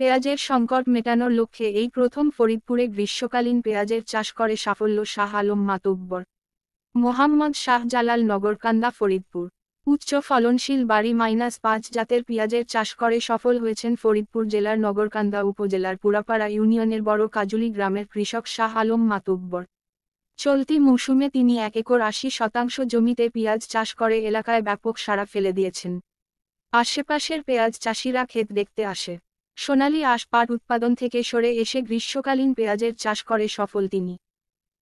পেঁয়াজের সংকট মেটানোর লক্ষ্যে এই প্রথম ফরিদপুরে গ্রীষ্মকালীন পেঁয়াজের চাষ করে সাফল্য শাহ আলম মাতুব্বর। মোহাম্মদ শাহজালাল, নগরকান্দা, ফরিদপুর। উচ্চ ফলনশীল বাড়ি -5 জাতের পেঁয়াজের চাষ করে সফল হয়েছেন ফরিদপুর জেলার নগরকান্দা উপজেলার পুরাপাড়া ইউনিয়নের বড় কাজুলি গ্রামের কৃষক শাহ আলম মাতুব্বর। চলতি মৌসুমে তিনি 1 একর 80% জমিতে পেঁয়াজ চাষ করে এলাকায় ব্যাপক সাড়া ফেলে দিয়েছেন। আশেপাশের পেঁয়াজ চাষিরা ক্ষেত দেখতে আসে। সোনালী আঁশ পাট উৎপাদন থেকে সরে এসে গ্রীষ্মকালীন পেঁয়াজের চাষ করে সফল তিনি।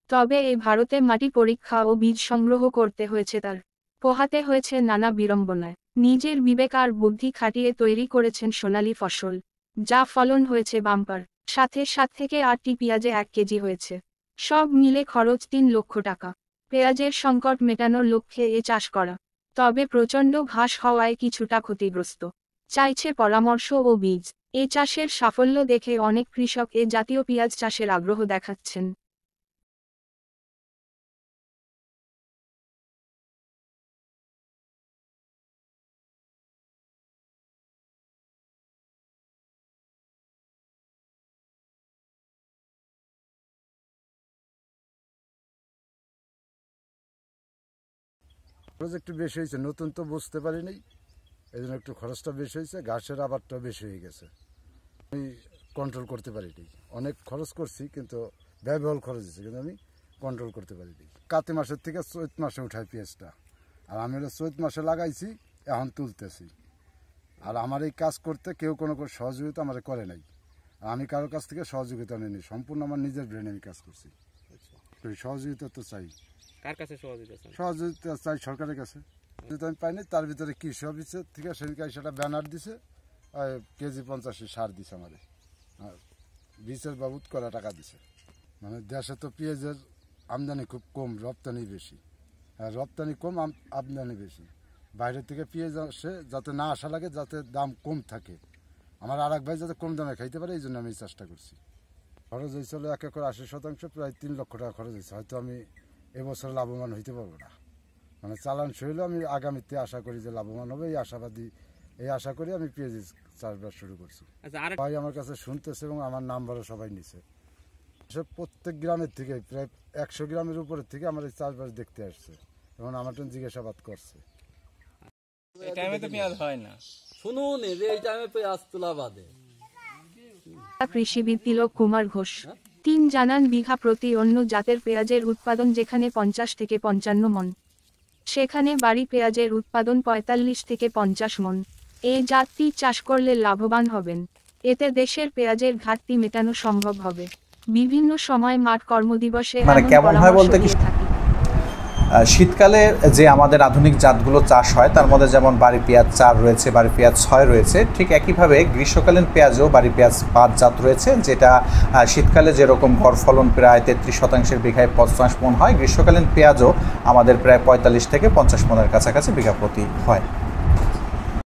তবে ভারতে মাটি পরীক্ষা ও বীজ সংগ্রহ করতে হয়েছে তার। পোহাতে হয়েছে নানা বিড়ম্বনায়। নিজের বিবেক আর বুদ্ধি খাটিয়ে তৈরি করেছেন সোনালী ফসল, যা ফলন হয়েছে বাম্পার। সাথে 7 থেকে 8টি পেঁয়াজে 1 কেজি হয়েছে। সব মিলে খরচ 3 লক্ষ টাকা। পেঁয়াজের সংকট মেটানোর লক্ষ্যে চাষ করা, তবে প্রচণ্ড ঘাস হওয়ায় কিছুটা ক্ষতিগ্রস্ত। চাইছে পরামর্শ ও বীজ। চাষের সাফল্য দেখে অনেক কৃষক জাতীয় পেঁয়াজ চাষের আগ্রহ দেখাচ্ছেন। খরচ একটু বেশি হয়েছে, নতুন তো বুঝতে পারিনি, এই জন্য একটু খরচটা বেশি হয়েছে। ঘাসের আবারটা বেশি হয়ে গেছে, আমি কন্ট্রোল করতে পারিনি। অনেক খরচ করছি কিন্তু ব্যয়বহুল খরচ হয়েছে, কিন্তু আমি কন্ট্রোল করতে পারিনি। কাতি মাসের থেকে চৈত মাসে উঠাই পেঁয়াজটা, আর আমি চৈত মাসে লাগাইছি, এখন তুলতেছি। আর আমার এই কাজ করতে কেউ কোনো সহযোগিতা আমার করে নাই, আমি কারোর কাছ থেকে সহযোগিতা নিইনি, সম্পূর্ণ আমার নিজের ব্রেনে আমি কাজ করছি। সহযোগিতা তো চাই। কার কাছে সহযোগিতা চাই? সহযোগিতা চাই সরকারের কাছে। যদি আমি পাইনি, তার ভিতরে কৃষি অফিসের থেকে সেদিকে সেটা ব্যানার দিছে, কেজি 50 সার দিছে আমারে, আর বীজের বাবদ করা টাকা দিছে। মানে দেশে তো পেঁয়াজের আমদানি খুব কম, রপ্তানি বেশি। হ্যাঁ, রপ্তানি কম, আমদানি বেশি। বাইরের থেকে পেঁয়াজ আসে যাতে না আসা লাগে, যাতে দাম কম থাকে। আমার আর এক ভাই যাতে কম দামে খাইতে পারে, এই জন্য আমি চেষ্টা করছি। খরচ হয়েছিল 1 একর 80%, প্রায় 3 লক্ষ টাকা খরচ হয়েছে। হয়তো আমি এবছর লাভবান হইতে পারবো না, মানে চালান হইলেও আমি আগামীতে আশা করি যে লাভবান হবে, এই আশা করি আমি পেঁয়াজ চাষবাস শুরু করছি। ভাই আমার কাছে শুনতেছে এবং আমার নাম্বারও সবাই নিছে। প্রত্যেক গ্রামের থেকে প্রায় 100 গ্রামের উপরের থেকে আমার এই চাষবাস দেখতে আসছে এবং আমার জিজ্ঞাসাবাদ করছে। এই টাইমে তো পেঁয়াজ হয় না, শুনুন এই টাইমে পেঁয়াজ তোলা বাদে। কৃষিবিদ তিলক কুমার ঘোষ তিন জানান, বিঘা প্রতি অন্য জাতের পেঁয়াজের উৎপাদন যেখানে 50 থেকে 55 মন, সেখানে বাড়ি পেঁয়াজের উৎপাদন 45 থেকে 50 মন। এই জাতটি চাষ করলে লাভবান হবেন। এতে দেশের পেঁয়াজের ঘাটতি মেটানো সম্ভব হবে। বিভিন্ন সময় মাঠ কর্মদিবসে কেমন হয় বলতে কি, শীতকালে যে আমাদের আধুনিক জাতগুলো চাষ হয় তার মধ্যে যেমন বাড়ি পেঁয়াজ 4 রয়েছে, বাড়ি পেঁয়াজ 6 রয়েছে, ঠিক একইভাবে গ্রীষ্মকালীন পেঁয়াজও বাড়ি পেঁয়াজ 5 জাত রয়েছে, যেটা শীতকালে যেরকম গড় ফলন প্রায় 33% বিঘায় 50 মন হয়, গ্রীষ্মকালীন পেঁয়াজও আমাদের প্রায় 45 থেকে 50 মনের কাছাকাছি বিঘা প্রতি হয়।